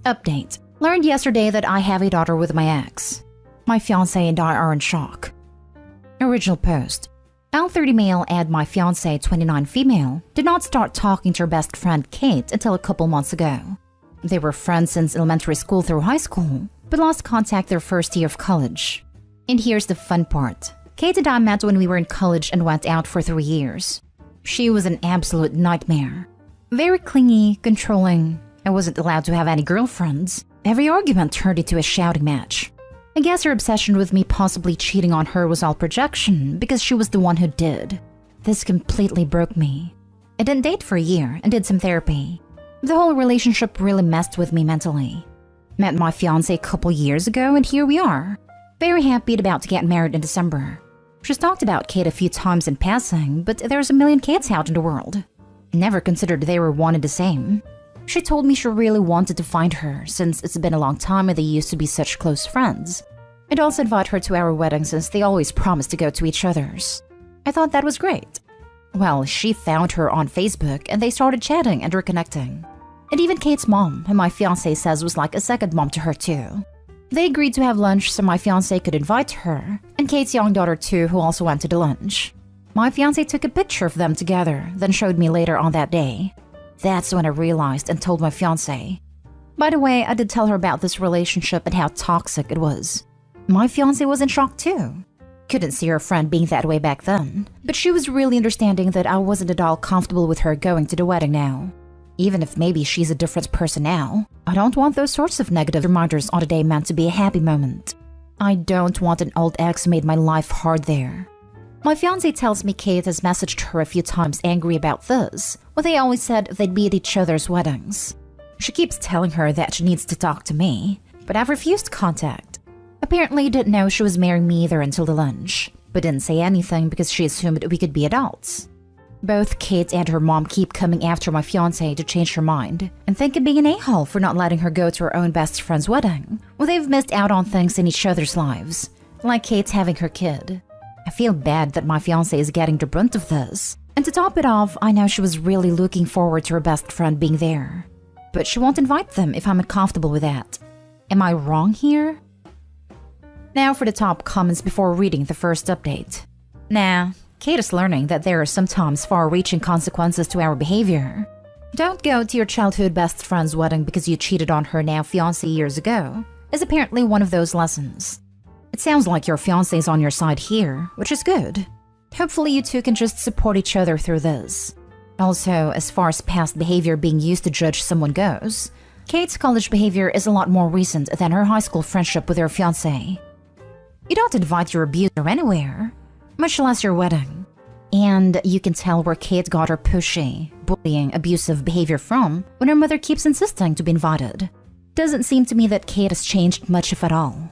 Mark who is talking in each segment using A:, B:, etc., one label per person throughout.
A: Update. Learned yesterday that I have a daughter with my ex. My fiancé and I are in shock. Original post. L30 male and my fiancé 29 female did not start talking to her best friend Kate until a couple months ago. They were friends since elementary school through high school, but lost contact their first year of college. And here's the fun part. Kate and I met when we were in college and went out for 3 years. She was an absolute nightmare. Very clingy, controlling. I wasn't allowed to have any girlfriends. Every argument turned into a shouting match. I guess her obsession with me possibly cheating on her was all projection because she was the one who did. This completely broke me. I didn't date for a year and did some therapy. The whole relationship really messed with me mentally. Met my fiancé a couple years ago and here we are. Very happy and about to get married in December. She's talked about Kate a few times in passing, but there's a million Kates out in the world. Never considered they were one and the same. She told me she really wanted to find her since it's been a long time and they used to be such close friends. I'd also invite her to our wedding since they always promised to go to each other's. I thought that was great. Well, she found her on Facebook and they started chatting and reconnecting. And even Kate's mom, who my fiancé says was like a second mom to her too. They agreed to have lunch so my fiancé could invite her, and Kate's young daughter too, who also went to the lunch. My fiancé took a picture of them together, then showed me later on that day. That's when I realized and told my fiancé. By the way, I did tell her about this relationship and how toxic it was. My fiancé was in shock too. Couldn't see her friend being that way back then, but she was really understanding that I wasn't at all comfortable with her going to the wedding now. Even if maybe she's a different person now, I don't want those sorts of negative reminders on a day meant to be a happy moment. I don't want an old ex who made my life hard there. My fiancé tells me Kate has messaged her a few times angry about this, when they always said they'd be at each other's weddings. She keeps telling her that she needs to talk to me, but I've refused contact. Apparently didn't know she was marrying me either until the lunch, but didn't say anything because she assumed we could be adults. Both Kate and her mom keep coming after my fiancé to change her mind and think of being an a-hole for not letting her go to her own best friend's wedding when they've missed out on things in each other's lives, like Kate's having her kid. I feel bad that my fiancé is getting the brunt of this, and to top it off, I know she was really looking forward to her best friend being there. But she won't invite them if I'm uncomfortable with that. Am I wrong here? Now for the top comments before reading the first update. Nah, Kate is learning that there are sometimes far-reaching consequences to our behavior. Don't go to your childhood best friend's wedding because you cheated on her now fiancé years ago, is apparently one of those lessons. It sounds like your fiancé is on your side here, which is good. Hopefully you two can just support each other through this. Also, as far as past behavior being used to judge someone goes, Kate's college behavior is a lot more recent than her high school friendship with her fiancé. You don't invite your abuser anywhere, much less your wedding. And you can tell where Kate got her pushy, bullying, abusive behavior from when her mother keeps insisting to be invited. Doesn't seem to me that Kate has changed much if at all.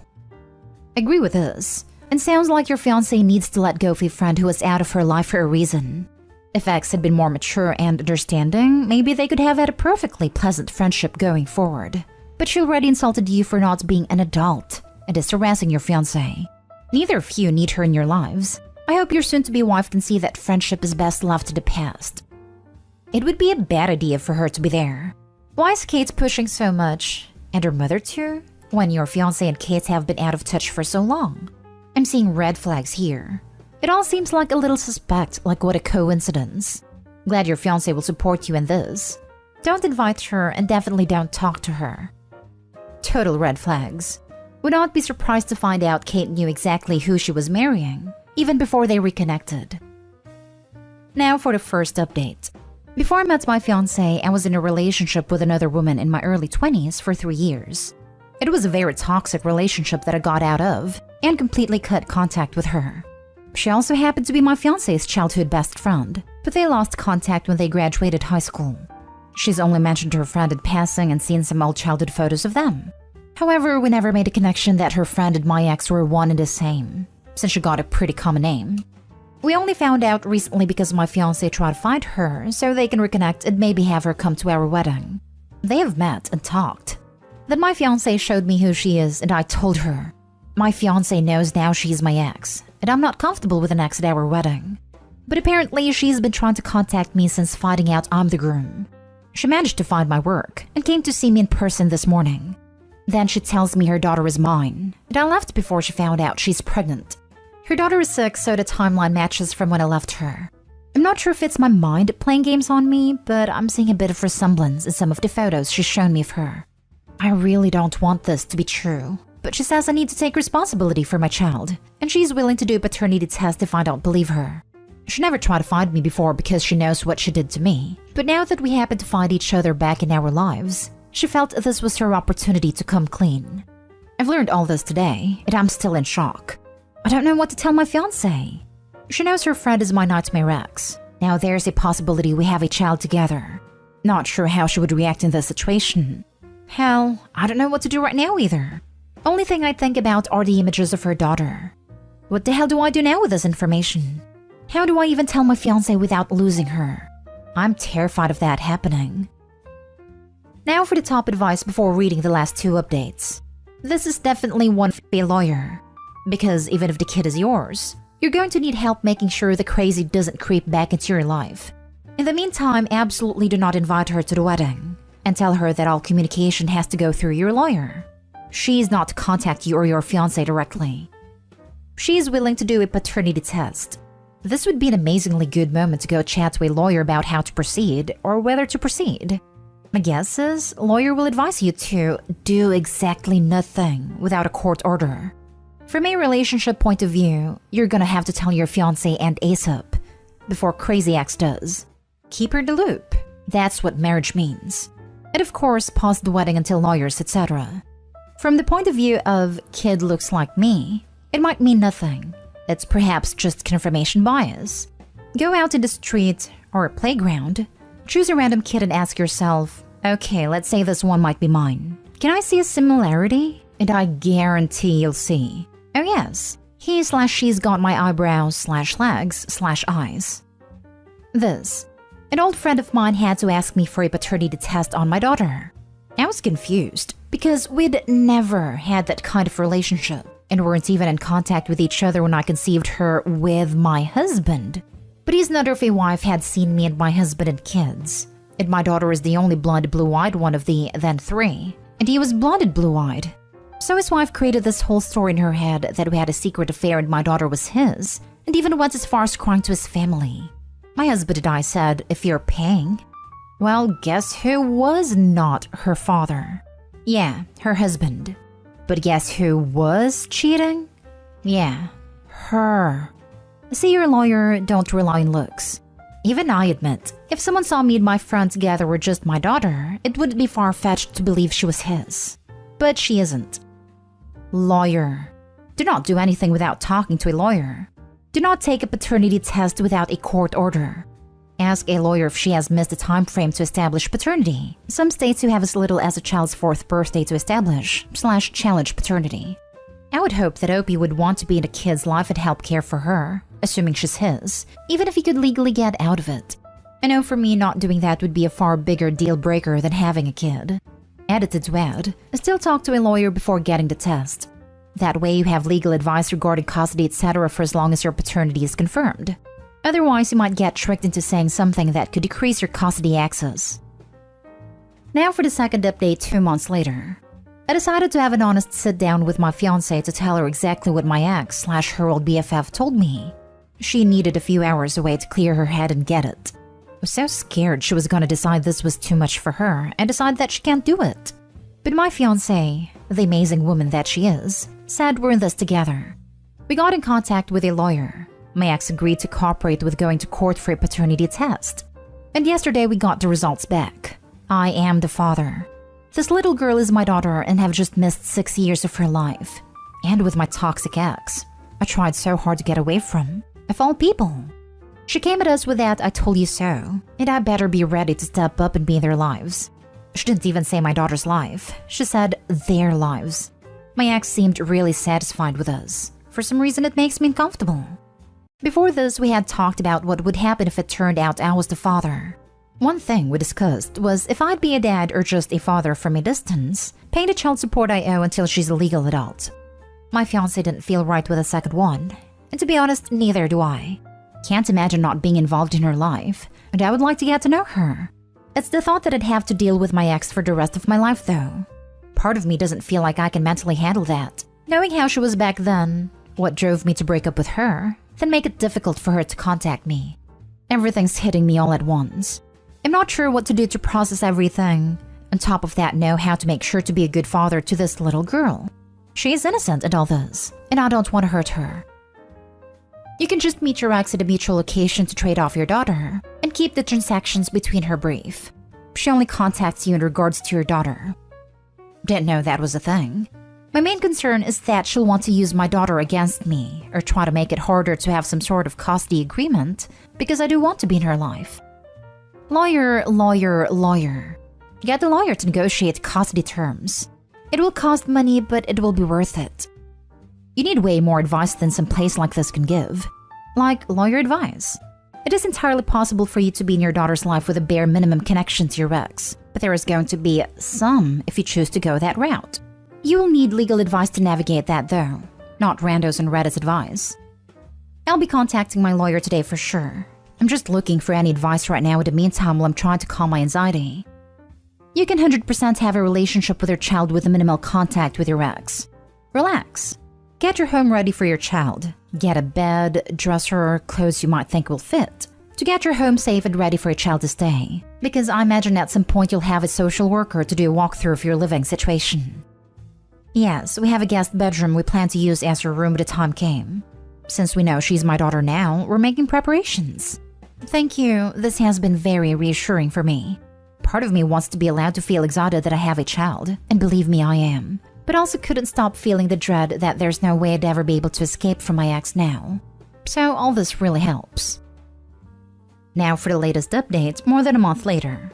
A: Agree with this, and sounds like your fiancé needs to let go of a friend who was out of her life for a reason. If X had been more mature and understanding, maybe they could have had a perfectly pleasant friendship going forward. But she already insulted you for not being an adult and is harassing your fiancé. Neither of you need her in your lives. I hope your soon-to-be wife can see that friendship is best left to the past. It would be a bad idea for her to be there. Why is Kate pushing so much? And her mother too? When your fiancé and Kate have been out of touch for so long. I'm seeing red flags here. It all seems like a little suspect, like what a coincidence. Glad your fiancé will support you in this. Don't invite her and definitely don't talk to her. Total red flags. Would not be surprised to find out Kate knew exactly who she was marrying, even before they reconnected. Now for the first update. Before I met my fiancé, I was in a relationship with another woman in my early 20s for 3 years. It was a very toxic relationship that I got out of and completely cut contact with her. She also happened to be my fiancé's childhood best friend, but they lost contact when they graduated high school. She's only mentioned her friend in passing and seen some old childhood photos of them. However, we never made a connection that her friend and my ex were one and the same, since she got a pretty common name. We only found out recently because my fiancé tried to find her so they can reconnect and maybe have her come to our wedding. They have met and talked. Then my fiancé showed me who she is and I told her. My fiancé knows now she's my ex, and I'm not comfortable with an ex at our wedding. But apparently she's been trying to contact me since finding out I'm the groom. She managed to find my work and came to see me in person this morning. Then she tells me her daughter is mine, and I left before she found out she's pregnant. Her daughter is 6, so the timeline matches from when I left her. I'm not sure if it's my mind playing games on me, but I'm seeing a bit of resemblance in some of the photos she's shown me of her. I really don't want this to be true, but she says I need to take responsibility for my child, and she's willing to do a paternity test if I don't believe her. She never tried to find me before because she knows what she did to me, but now that we happen to find each other back in our lives, she felt this was her opportunity to come clean. I've learned all this today, and I'm still in shock. I don't know what to tell my fiancé. She knows her friend is my nightmare ex. Now there's a possibility we have a child together. Not sure how she would react in this situation. Hell, I don't know what to do right now either. Only thing I think about are the images of her daughter. What the hell do I do now with this information? How do I even tell my fiancé without losing her? I'm terrified of that happening. Now for the top advice before reading the last 2 updates. This is definitely one for a lawyer. Because even if the kid is yours, you're going to need help making sure the crazy doesn't creep back into your life. In the meantime, absolutely do not invite her to the wedding, and tell her that all communication has to go through your lawyer. She is not to contact you or your fiancé directly. She is willing to do a paternity test. This would be an amazingly good moment to go chat to a lawyer about how to proceed or whether to proceed. My guess is lawyer will advise you to do exactly nothing without a court order. From a relationship point of view, you're gonna have to tell your fiancé and ASAP before crazy ex does. Keep her in the loop. That's what marriage means. And of course, pause the wedding until lawyers, etc. From the point of view of kid looks like me, it might mean nothing. It's perhaps just confirmation bias. Go out in the street or a playground, choose a random kid and ask yourself, okay, let's say this one might be mine. Can I see a similarity? And I guarantee you'll see. Oh yes, he/she's got my eyebrows/legs/eyes. This. An old friend of mine had to ask me for a paternity test on my daughter. I was confused because we'd never had that kind of relationship and weren't even in contact with each other when I conceived her with my husband. But his mother of a wife had seen me and my husband and kids, and my daughter is the only blonde blue-eyed one of the then 3, and he was blonde blue-eyed. So his wife created this whole story in her head that we had a secret affair and my daughter was his, and even went as far as crying to his family. My husband and I said, if you're paying. Well, guess who was not her father? Yeah, her husband. But guess who was cheating? Yeah, her. See your lawyer, don't rely on looks. Even I admit, if someone saw me and my friend together were just my daughter, it wouldn't be far-fetched to believe she was his. But she isn't. Lawyer. Do not do anything without talking to a lawyer. Do not take a paternity test without a court order. Ask a lawyer if she has missed a time frame to establish paternity. Some states you have as little as a child's 4th birthday to establish/challenge paternity. I would hope that Opie would want to be in a kid's life and help care for her, assuming she's his, even if he could legally get out of it. I know for me not doing that would be a far bigger deal breaker than having a kid. Edited to add, still talk to a lawyer before getting the test. That way you have legal advice regarding custody etc. for as long as your paternity is confirmed. Otherwise you might get tricked into saying something that could decrease your custody access. Now for the second update 2 months later. I decided to have an honest sit down with my fiancée to tell her exactly what my ex/her old BFF told me. She needed a few hours away to clear her head and get it. I was so scared she was gonna decide this was too much for her and decide that she can't do it. But my fiancée, the amazing woman that she is, said we're in this together. We got in contact with a lawyer. My ex agreed to cooperate with going to court for a paternity test. And yesterday we got the results back. I am the father. This little girl is my daughter and have just missed 6 years of her life. And with my toxic ex, I tried so hard to get away from, of all people. She came at us with that "I told you so," and I better be ready to step up and be in their lives. She didn't even say my daughter's life. She said their lives. My ex seemed really satisfied with us. For some reason it makes me uncomfortable. Before this, we had talked about what would happen if it turned out I was the father. One thing we discussed was if I'd be a dad or just a father from a distance, paying the child support I owe until she's a legal adult. My fiancé didn't feel right with the second one, and to be honest, neither do I. Can't imagine not being involved in her life, and I would like to get to know her. It's the thought that I'd have to deal with my ex for the rest of my life, though. Part of me doesn't feel like I can mentally handle that. Knowing how she was back then, what drove me to break up with her, then make it difficult for her to contact me. Everything's hitting me all at once. I'm not sure what to do to process everything. On top of that, know how to make sure to be a good father to this little girl. She is innocent in all this, and I don't want to hurt her. You can just meet your ex at a mutual location to trade off your daughter, and keep the transactions between her brief. She only contacts you in regards to your daughter. Didn't know that was a thing. My main concern is that she'll want to use my daughter against me, or try to make it harder to have some sort of custody agreement, because I do want to be in her life. Lawyer, lawyer, lawyer. Get a lawyer to negotiate custody terms. It will cost money, but it will be worth it. You need way more advice than some place like this can give. Like lawyer advice. It is entirely possible for you to be in your daughter's life with a bare minimum connection to your ex, but there is going to be some if you choose to go that route. You will need legal advice to navigate that though, not randos and Reddit's advice. I'll be contacting my lawyer today for sure. I'm just looking for any advice right now in the meantime while I'm trying to calm my anxiety. You can 100% have a relationship with your child with a minimal contact with your ex. Relax. Get your home ready for your child. Get a bed, dresser, clothes you might think will fit. To get your home safe and ready for your child to stay. Because I imagine at some point you'll have a social worker to do a walkthrough of your living situation. Yes, we have a guest bedroom we plan to use as her room when the time came. Since we know she's my daughter now, we're making preparations. Thank you, this has been very reassuring for me. Part of me wants to be allowed to feel excited that I have a child, and believe me, I am. But also couldn't stop feeling the dread that there's no way I'd ever be able to escape from my ex now. So all this really helps. Now for the latest update, more than a month later.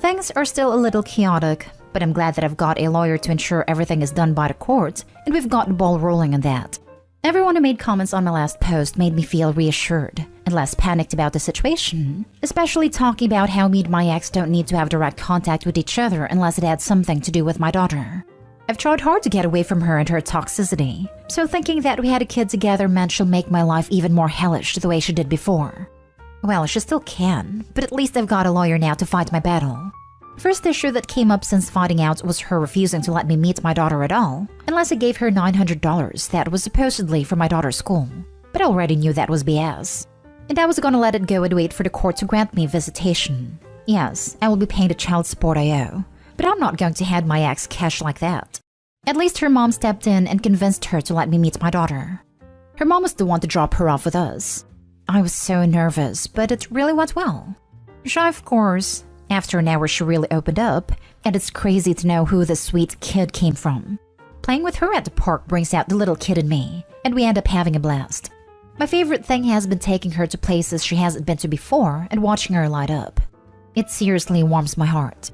A: Things are still a little chaotic, but I'm glad that I've got a lawyer to ensure everything is done by the court, and we've got the ball rolling on that. Everyone who made comments on my last post made me feel reassured and less panicked about the situation, especially talking about how me and my ex don't need to have direct contact with each other unless it had something to do with my daughter. I've tried hard to get away from her and her toxicity, so thinking that we had a kid together meant she'll make my life even more hellish the way she did before. Well, she still can, but at least I've got a lawyer now to fight my battle. First issue that came up since finding out was her refusing to let me meet my daughter at all, unless I gave her $900 that was supposedly for my daughter's school. But I already knew that was BS. And I was gonna let it go and wait for the court to grant me visitation. Yes, I will be paying the child support I owe, but I'm not going to hand my ex cash like that. At least her mom stepped in and convinced her to let me meet my daughter. Her mom was the one to drop her off with us. I was so nervous, but it really went well. Shy, of course. After an hour, she really opened up, and it's crazy to know who this sweet kid came from. Playing with her at the park brings out the little kid in me, and we end up having a blast. My favorite thing has been taking her to places she hasn't been to before and watching her light up. It seriously warms my heart.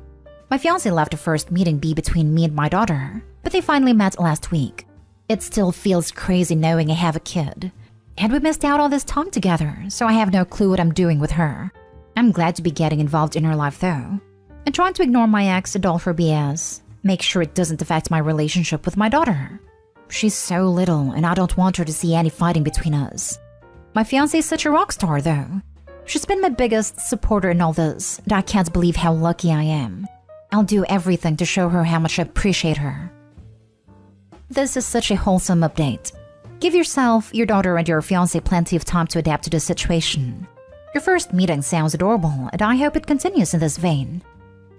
A: My fiancé left the first meeting be between me and my daughter, but they finally met last week. It still feels crazy knowing I have a kid. And we missed out all this time together, so I have no clue what I'm doing with her. I'm glad to be getting involved in her life though. And trying to ignore my ex and all her BS. Make sure it doesn't affect my relationship with my daughter. She's so little and I don't want her to see any fighting between us. My fiancé is such a rock star though. She's been my biggest supporter in all this, and I can't believe how lucky I am. I'll do everything to show her how much I appreciate her. This is such a wholesome update. Give yourself, your daughter, and your fiancé plenty of time to adapt to the situation. Your first meeting sounds adorable, and I hope it continues in this vein.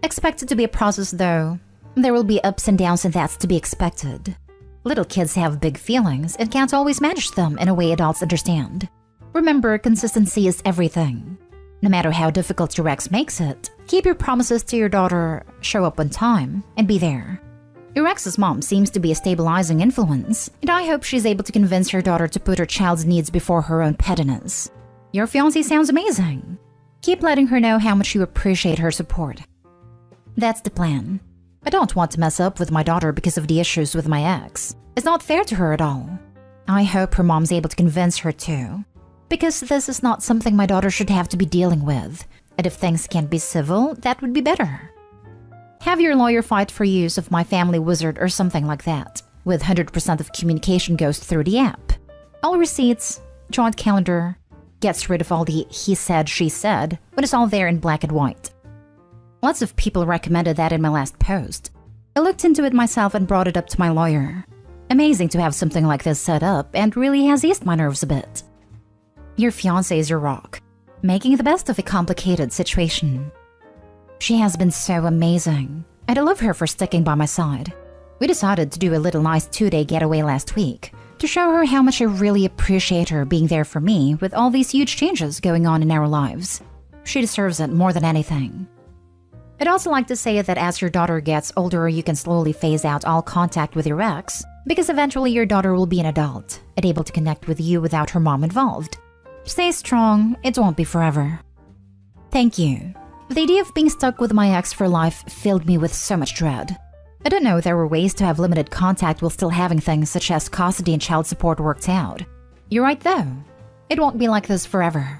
A: Expect it to be a process though. There will be ups and downs, and that's to be expected. Little kids have big feelings and can't always manage them in a way adults understand. Remember, consistency is everything. No matter how difficult your ex makes it, keep your promises to your daughter, show up on time, and be there. Your ex's mom seems to be a stabilizing influence, and I hope she's able to convince her daughter to put her child's needs before her own pettiness. Your fiancé sounds amazing. Keep letting her know how much you appreciate her support. That's the plan. I don't want to mess up with my daughter because of the issues with my ex. It's not fair to her at all. I hope her mom's able to convince her too. Because this is not something my daughter should have to be dealing with. And if things can't be civil, that would be better. Have your lawyer fight for use of My Family Wizard or something like that, with 100% of communication goes through the app. All receipts, joint calendar, gets rid of all the he said, she said, when it's all there in black and white. Lots of people recommended that in my last post. I looked into it myself and brought it up to my lawyer. Amazing to have something like this set up and really has eased my nerves a bit. Your fiancé is your rock, making the best of a complicated situation. She has been so amazing, and I love her for sticking by my side. We decided to do a little nice 2-day getaway last week to show her how much I really appreciate her being there for me with all these huge changes going on in our lives. She deserves it more than anything. I'd also like to say that as your daughter gets older, you can slowly phase out all contact with your ex, because eventually your daughter will be an adult and able to connect with you without her mom involved. Stay strong, it won't be forever. Thank you. The idea of being stuck with my ex for life filled me with so much dread. I didn't know there were ways to have limited contact while still having things such as custody and child support worked out. You're right though. It won't be like this forever.